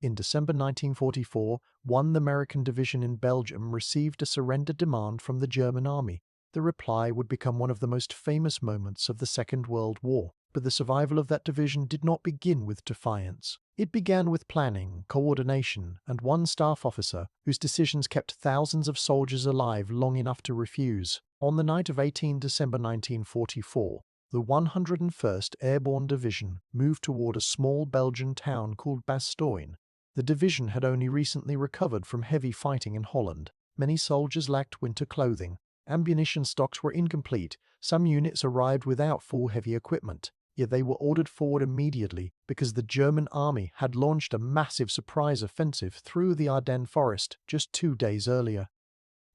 In December 1944, the American division in Belgium received a surrender demand from the German army. The reply would become one of the most famous moments of the Second World War. But the survival of that division did not begin with defiance. It began with planning, coordination, and one staff officer whose decisions kept thousands of soldiers alive long enough to refuse. On the night of 18 December 1944, the 101st Airborne Division moved toward a small Belgian town called Bastogne. The division had only recently recovered from heavy fighting in Holland. Many soldiers lacked winter clothing. Ammunition stocks were incomplete. Some units arrived without full heavy equipment. Yet they were ordered forward immediately because the German army had launched a massive surprise offensive through the Ardennes forest just 2 days earlier.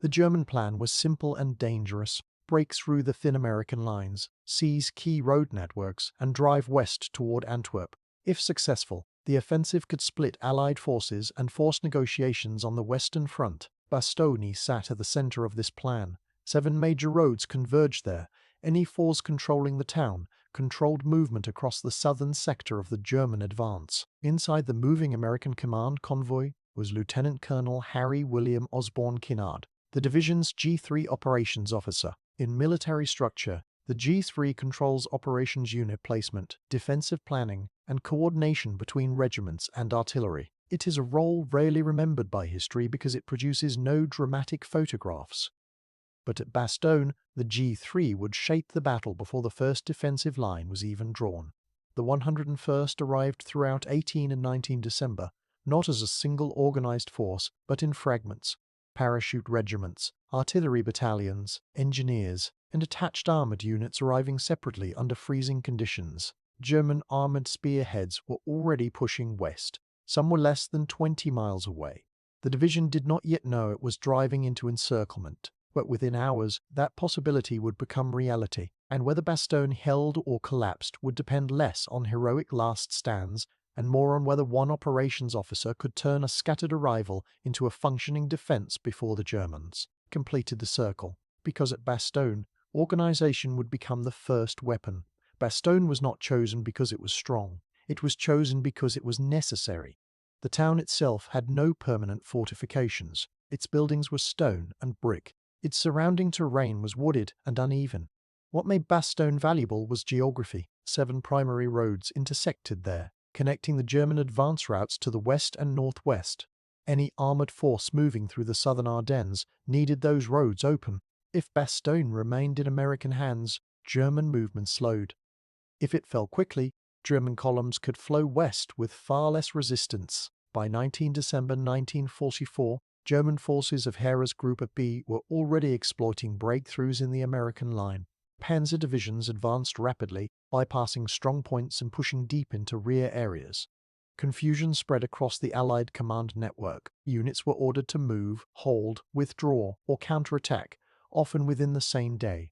The German plan was simple and dangerous: break through the thin American lines, seize key road networks, and drive west toward Antwerp. If successful, the offensive could split Allied forces and force negotiations on the Western Front. Bastogne sat at the center of this plan. 7 major roads converged there. Any force controlling the town controlled movement across the southern sector of the German advance. Inside the moving American command convoy was Lieutenant Colonel Harry William Osborne Kinnard, the division's G3 operations officer. In military structure, the G3 controls operations unit placement, defensive planning, and coordination between regiments and artillery. It is a role rarely remembered by history because it produces no dramatic photographs. But at Bastogne, the G3 would shape the battle before the first defensive line was even drawn. The 101st arrived throughout 18 and 19 December, not as a single organized force, but in fragments: parachute regiments, artillery battalions, engineers, and attached armored units arriving separately under freezing conditions. German armored spearheads were already pushing west. Some were less than 20 miles away. The division did not yet know it was driving into encirclement. But within hours, that possibility would become reality, and whether Bastogne held or collapsed would depend less on heroic last stands and more on whether one operations officer could turn a scattered arrival into a functioning defense before the Germans completed the circle. Because at Bastogne, organization would become the first weapon. Bastogne was not chosen because it was strong. It was chosen because it was necessary. The town itself had no permanent fortifications. Its buildings were stone and brick. Its surrounding terrain was wooded and uneven. What made Bastogne valuable was geography. 7 primary roads intersected there, connecting the German advance routes to the west and northwest. Any armored force moving through the southern Ardennes needed those roads open. If Bastogne remained in American hands, German movement slowed. If it fell quickly, German columns could flow west with far less resistance. By 19 December 1944, German forces of Heeres Group B were already exploiting breakthroughs in the American line. Panzer divisions advanced rapidly, bypassing strong points and pushing deep into rear areas. Confusion spread across the Allied command network. Units were ordered to move, hold, withdraw, or counterattack, often within the same day.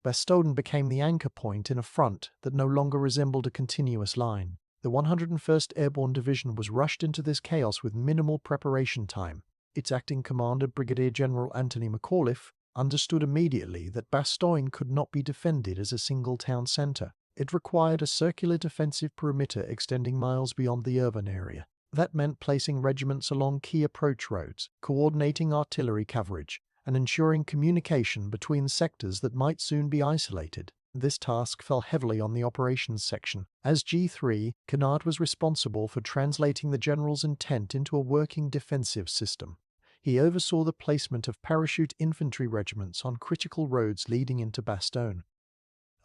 Bastogne became the anchor point in a front that no longer resembled a continuous line. The 101st Airborne Division was rushed into this chaos with minimal preparation time. Its acting commander, Brigadier General Anthony McAuliffe, understood immediately that Bastogne could not be defended as a single town centre. It required a circular defensive perimeter extending miles beyond the urban area. That meant placing regiments along key approach roads, coordinating artillery coverage, and ensuring communication between sectors that might soon be isolated. This task fell heavily on the operations section. As G3, Kinnard was responsible for translating the general's intent into a working defensive system. He oversaw the placement of parachute infantry regiments on critical roads leading into Bastogne.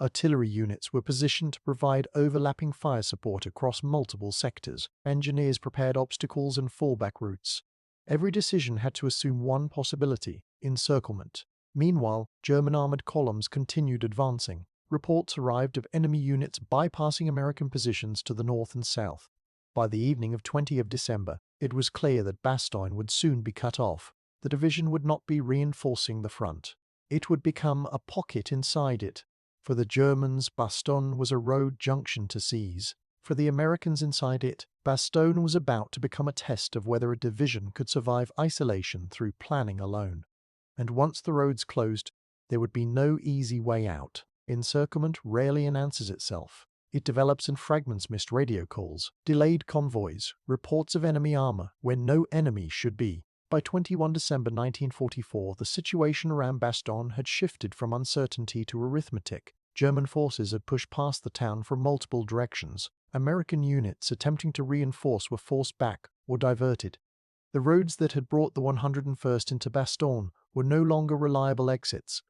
Artillery units were positioned to provide overlapping fire support across multiple sectors. Engineers prepared obstacles and fallback routes. Every decision had to assume one possibility: encirclement. Meanwhile, German armored columns continued advancing. Reports arrived of enemy units bypassing American positions to the north and south. By the evening of 20 December, it was clear that Bastogne would soon be cut off. The division would not be reinforcing the front. It would become a pocket inside it. For the Germans, Bastogne was a road junction to seize. For the Americans inside it, Bastogne was about to become a test of whether a division could survive isolation through planning alone. And once the roads closed, there would be no easy way out. Encirclement rarely announces itself. It develops in fragments, missed radio calls, delayed convoys, reports of enemy armor where no enemy should be. By 21 December 1944, the situation around Bastogne had shifted from uncertainty to arithmetic. German forces had pushed past the town from multiple directions. American units attempting to reinforce were forced back or diverted. The roads that had brought the 101st into Bastogne were no longer reliable exits.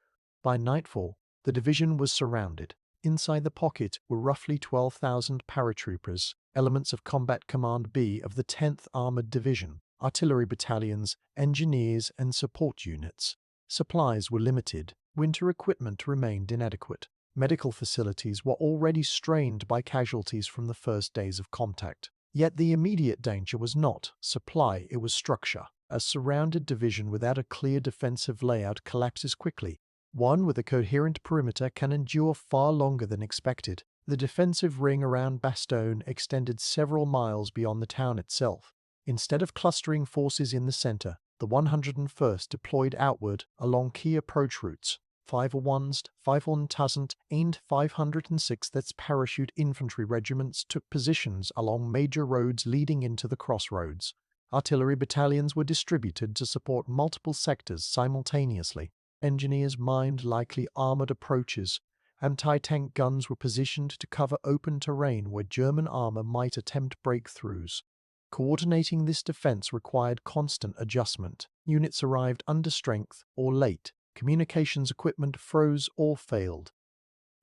By nightfall, the division was surrounded. Inside the pocket were roughly 12,000 paratroopers, elements of Combat Command B of the 10th Armored Division, artillery battalions, engineers, and support units. Supplies were limited. Winter equipment remained inadequate. Medical facilities were already strained by casualties from the first days of contact. Yet the immediate danger was not supply, it was structure. A surrounded division without a clear defensive layout collapses quickly. One with a coherent perimeter can endure far longer than expected. The defensive ring around Bastogne extended several miles beyond the town itself. Instead of clustering forces in the center, the 101st deployed outward along key approach routes. 501st, 500,000, and 506th parachute infantry regiments took positions along major roads leading into the crossroads. Artillery battalions were distributed to support multiple sectors simultaneously. Engineers mined likely armored approaches. Anti-tank guns were positioned to cover open terrain where German armor might attempt breakthroughs. Coordinating this defense required constant adjustment. Units arrived under strength or late. Communications equipment froze or failed.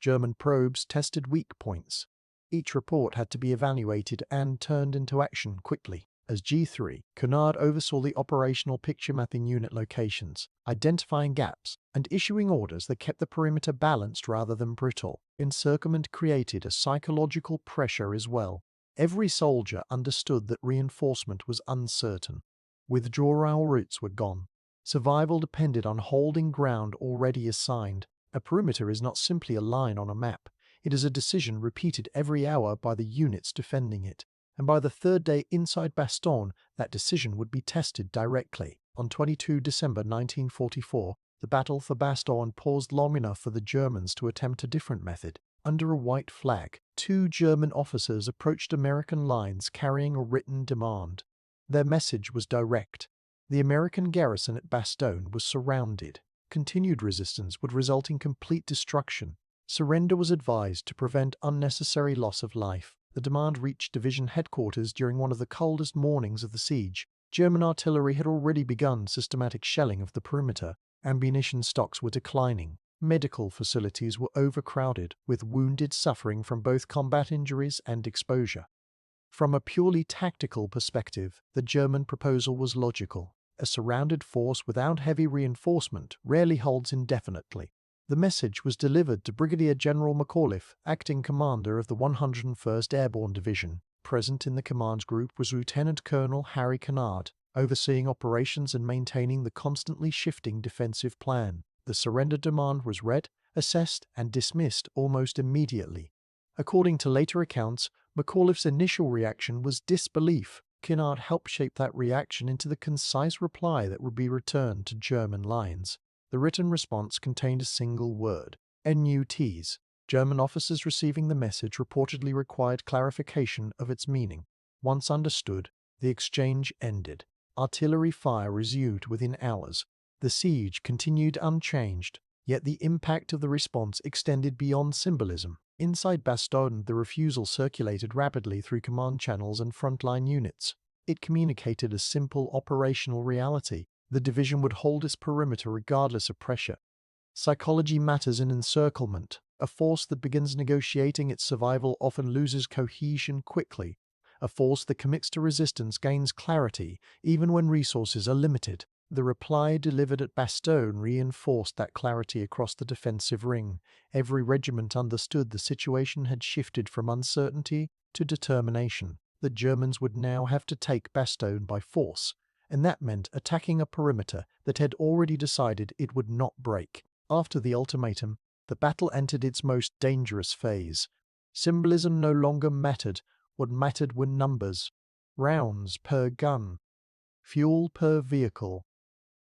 German probes tested weak points. Each report had to be evaluated and turned into action quickly. As G3, Kennard oversaw the operational picture mapping unit locations, identifying gaps, and issuing orders that kept the perimeter balanced rather than brittle. Encirclement created a psychological pressure as well. Every soldier understood that reinforcement was uncertain. Withdrawal routes were gone. Survival depended on holding ground already assigned. A perimeter is not simply a line on a map. It is a decision repeated every hour by the units defending it. And by the third day inside Bastogne, that decision would be tested directly. On 22 December 1944, the battle for Bastogne paused long enough for the Germans to attempt a different method. Under a white flag, 2 German officers approached American lines carrying a written demand. Their message was direct. The American garrison at Bastogne was surrounded. Continued resistance would result in complete destruction. Surrender was advised to prevent unnecessary loss of life. The demand reached division headquarters during one of the coldest mornings of the siege. German artillery had already begun systematic shelling of the perimeter. Ammunition stocks were declining. Medical facilities were overcrowded, with wounded suffering from both combat injuries and exposure. From a purely tactical perspective, the German proposal was logical. A surrounded force without heavy reinforcement rarely holds indefinitely. The message was delivered to Brigadier General McAuliffe, acting commander of the 101st Airborne Division. Present in the command group was Lieutenant Colonel Harry Kennard, overseeing operations and maintaining the constantly shifting defensive plan. The surrender demand was read, assessed, and dismissed almost immediately. According to later accounts, McAuliffe's initial reaction was disbelief. Kennard helped shape that reaction into the concise reply that would be returned to German lines. The written response contained a single word: NUTs. German officers receiving the message reportedly required clarification of its meaning. Once understood, the exchange ended. Artillery fire resumed within hours. The siege continued unchanged, yet the impact of the response extended beyond symbolism. Inside Bastogne, the refusal circulated rapidly through command channels and frontline units. It communicated a simple operational reality. The division would hold its perimeter regardless of pressure. Psychology matters in encirclement. A force that begins negotiating its survival often loses cohesion quickly. A force that commits to resistance gains clarity, even when resources are limited. The reply delivered at Bastogne reinforced that clarity across the defensive ring. Every regiment understood the situation had shifted from uncertainty to determination. The Germans would now have to take Bastogne by force, and that meant attacking a perimeter that had already decided it would not break. After the ultimatum, the battle entered its most dangerous phase. Symbolism no longer mattered. What mattered were numbers. Rounds per gun. Fuel per vehicle.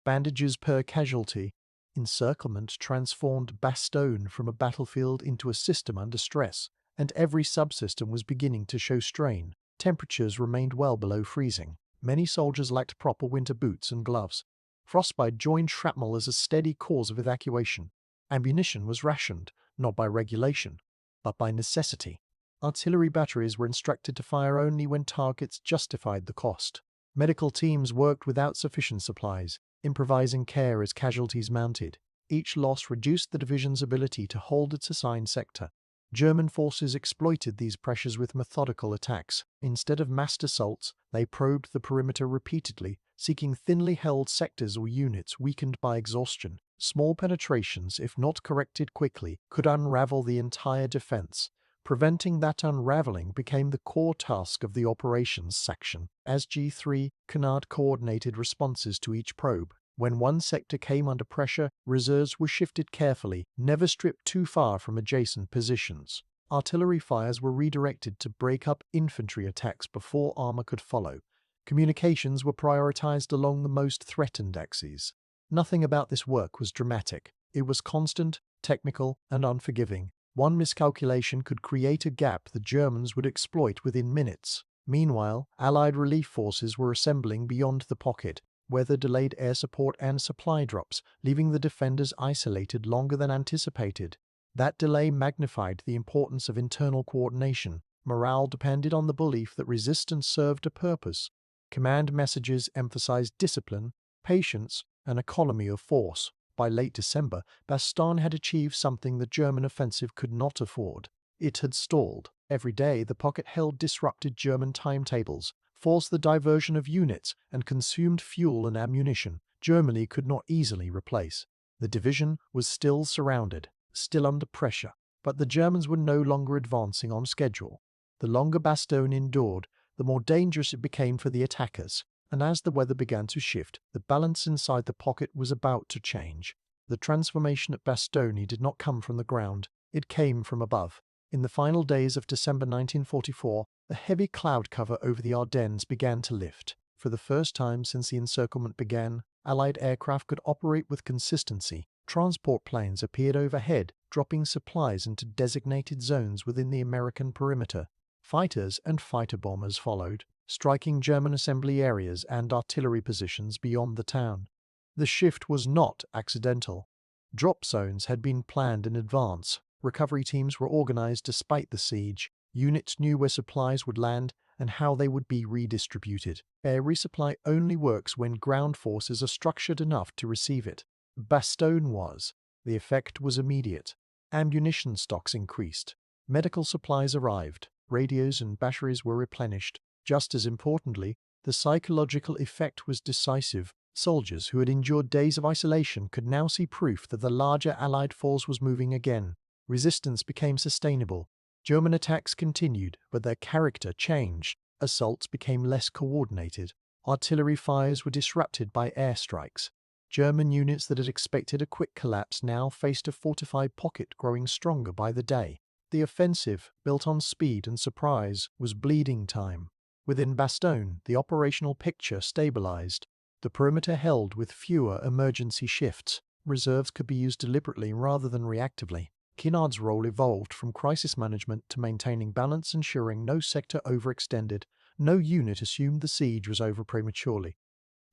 Bandages per casualty. Encirclement transformed Bastogne from a battlefield into a system under stress. and every subsystem was beginning to show strain. Temperatures remained well below freezing. Many soldiers lacked proper winter boots and gloves. Frostbite joined shrapnel as a steady cause of evacuation. Ammunition was rationed, not by regulation, but by necessity. Artillery batteries were instructed to fire only when targets justified the cost. Medical teams worked without sufficient supplies, improvising care as casualties mounted. Each loss reduced the division's ability to hold its assigned sector. German forces exploited these pressures with methodical attacks. Instead of massed assaults, they probed the perimeter repeatedly, seeking thinly held sectors or units weakened by exhaustion. Small penetrations, if not corrected quickly, could unravel the entire defense. Preventing that unraveling became the core task of the operations section. As G3, Canard coordinated responses to each probe. When one sector came under pressure, reserves were shifted carefully, never stripped too far from adjacent positions. Artillery fires were redirected to break up infantry attacks before armor could follow. Communications were prioritized along the most threatened axes. Nothing about this work was dramatic. It was constant, technical, and unforgiving. One miscalculation could create a gap the Germans would exploit within minutes. Meanwhile, Allied relief forces were assembling beyond the pocket. Weather delayed air support and supply drops, leaving the defenders isolated longer than anticipated. That delay magnified the importance of internal coordination. Morale depended on the belief that resistance served a purpose. Command messages emphasized discipline, patience, and economy of force. By late December, Bastogne had achieved something the German offensive could not afford. It had stalled. Every day the pocket held disrupted German timetables, forced the diversion of units, and consumed fuel and ammunition Germany could not easily replace. The division was still surrounded, still under pressure, but the Germans were no longer advancing on schedule. The longer Bastogne endured, the more dangerous it became for the attackers, and as the weather began to shift, the balance inside the pocket was about to change. The transformation at Bastogne did not come from the ground, it came from above. In the final days of December 1944, the heavy cloud cover over the Ardennes began to lift. For the first time since the encirclement began, Allied aircraft could operate with consistency. Transport planes appeared overhead, dropping supplies into designated zones within the American perimeter. Fighters and fighter bombers followed, striking German assembly areas and artillery positions beyond the town. The shift was not accidental. Drop zones had been planned in advance. Recovery teams were organized despite the siege. Units knew where supplies would land and how they would be redistributed. Air resupply only works when ground forces are structured enough to receive it. Bastogne was. The effect was immediate. Ammunition stocks increased. Medical supplies arrived. Radios and batteries were replenished. Just as importantly, the psychological effect was decisive. Soldiers who had endured days of isolation could now see proof that the larger Allied force was moving again. Resistance became sustainable. German attacks continued, but their character changed. Assaults became less coordinated. Artillery fires were disrupted by airstrikes. German units that had expected a quick collapse now faced a fortified pocket growing stronger by the day. The offensive, built on speed and surprise, was bleeding time. Within Bastogne, the operational picture stabilized. The perimeter held with fewer emergency shifts. Reserves could be used deliberately rather than reactively. Kinard's role evolved from crisis management to maintaining balance, ensuring no sector overextended. No unit assumed the siege was over prematurely.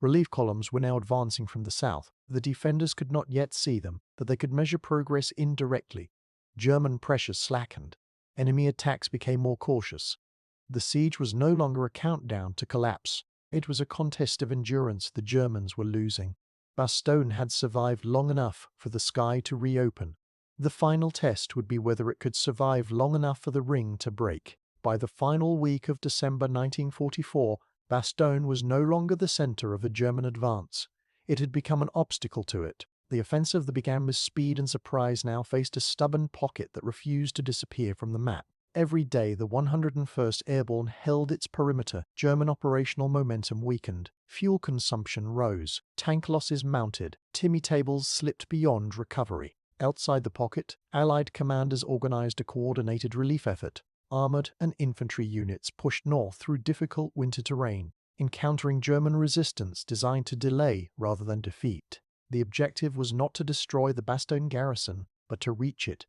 Relief columns were now advancing from the south. The defenders could not yet see them, but they could measure progress indirectly. German pressure slackened. Enemy attacks became more cautious. The siege was no longer a countdown to collapse. It was a contest of endurance the Germans were losing. Bastogne had survived long enough for the sky to reopen. The final test would be whether it could survive long enough for the ring to break. By the final week of December 1944, Bastogne was no longer the center of a German advance. It had become an obstacle to it. The offensive that began with speed and surprise now faced a stubborn pocket that refused to disappear from the map. Every day the 101st Airborne held its perimeter. German operational momentum weakened. Fuel consumption rose. Tank losses mounted. Timetables slipped beyond recovery. Outside the pocket, Allied commanders organized a coordinated relief effort. Armored and infantry units pushed north through difficult winter terrain, encountering German resistance designed to delay rather than defeat. The objective was not to destroy the Bastogne garrison, but to reach it.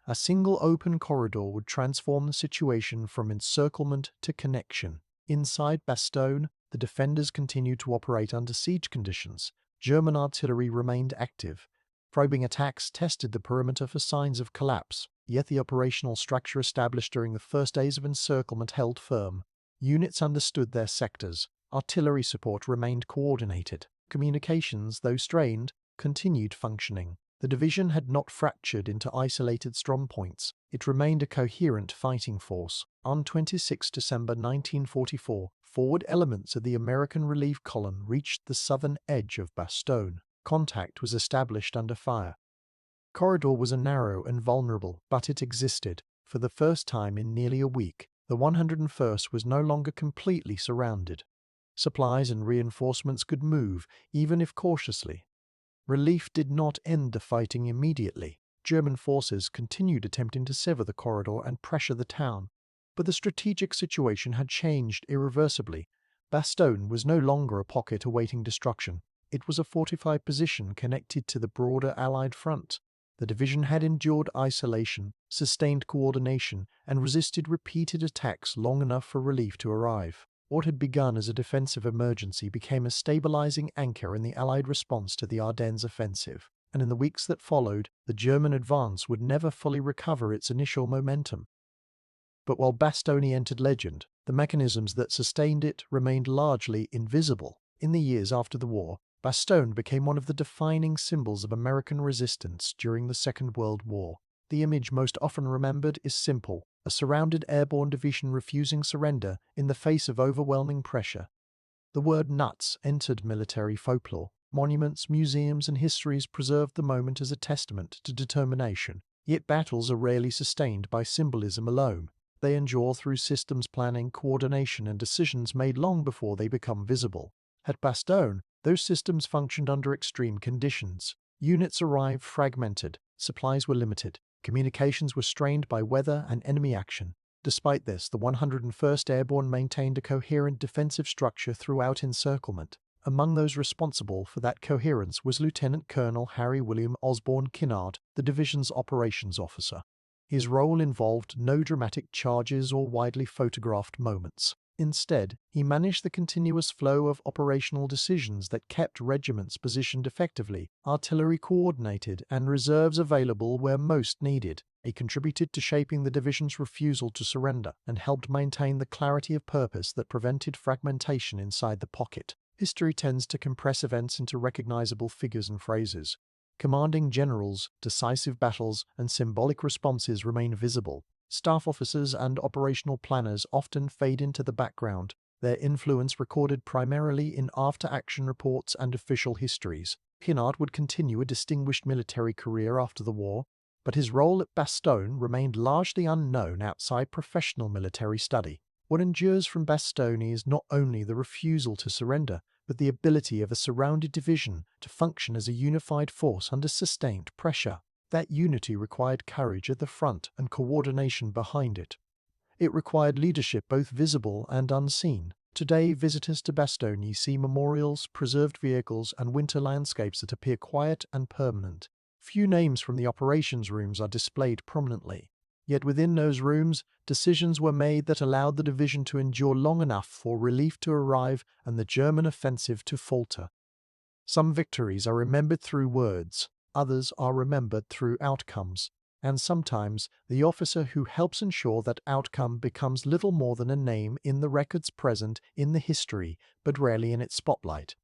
A single open corridor would transform the situation from encirclement to connection. Inside Bastogne, the defenders continued to operate under siege conditions. German artillery remained active. Probing attacks tested the perimeter for signs of collapse, yet the operational structure established during the first days of encirclement held firm. Units understood their sectors. Artillery support remained coordinated. Communications, though strained, continued functioning. The division had not fractured into isolated strongpoints. It remained a coherent fighting force. On 26 December 1944, forward elements of the American relief column reached the southern edge of Bastogne. Contact was established under fire. Corridor was narrow and vulnerable, but it existed. For the first time in nearly a week, the 101st was no longer completely surrounded. Supplies and reinforcements could move, even if cautiously. Relief did not end the fighting immediately. German forces continued attempting to sever the corridor and pressure the town. But the strategic situation had changed irreversibly. Bastogne was no longer a pocket awaiting destruction. It was a fortified position connected to the broader Allied front. The division had endured isolation, sustained coordination, and resisted repeated attacks long enough for relief to arrive. What had begun as a defensive emergency became a stabilizing anchor in the Allied response to the Ardennes offensive, and in the weeks that followed, the German advance would never fully recover its initial momentum. But while Bastogne entered legend, the mechanisms that sustained it remained largely invisible. In the years after the war, Bastogne became one of the defining symbols of American resistance during the Second World War. The image most often remembered is simple: a surrounded airborne division refusing surrender in the face of overwhelming pressure. The word nuts entered military folklore. Monuments, museums, and histories preserved the moment as a testament to determination. Yet battles are rarely sustained by symbolism alone. They endure through systems planning, coordination, and decisions made long before they become visible. At Bastogne, those systems functioned under extreme conditions. Units arrived fragmented, supplies were limited, communications were strained by weather and enemy action. Despite this, the 101st Airborne maintained a coherent defensive structure throughout encirclement. Among those responsible for that coherence was Lieutenant Colonel Harry William Osborne Kinnard, the division's operations officer. His role involved no dramatic charges or widely photographed moments. Instead, he managed the continuous flow of operational decisions that kept regiments positioned effectively, artillery coordinated, and reserves available where most needed. He contributed to shaping the division's refusal to surrender and helped maintain the clarity of purpose that prevented fragmentation inside the pocket. History tends to compress events into recognizable figures and phrases. Commanding generals, decisive battles, and symbolic responses remain visible. Staff officers and operational planners often fade into the background, their influence recorded primarily in after-action reports and official histories. Kinnard would continue a distinguished military career after the war, but his role at Bastogne remained largely unknown outside professional military study. What endures from Bastogne is not only the refusal to surrender, but the ability of a surrounded division to function as a unified force under sustained pressure. That unity required courage at the front and coordination behind it. It required leadership both visible and unseen. Today, visitors to Bastogne see memorials, preserved vehicles, and winter landscapes that appear quiet and permanent. Few names from the operations rooms are displayed prominently. Yet within those rooms, decisions were made that allowed the division to endure long enough for relief to arrive and the German offensive to falter. Some victories are remembered through words, others are remembered through outcomes, and sometimes the officer who helps ensure that outcome becomes little more than a name in the records present in the history, but rarely in its spotlight.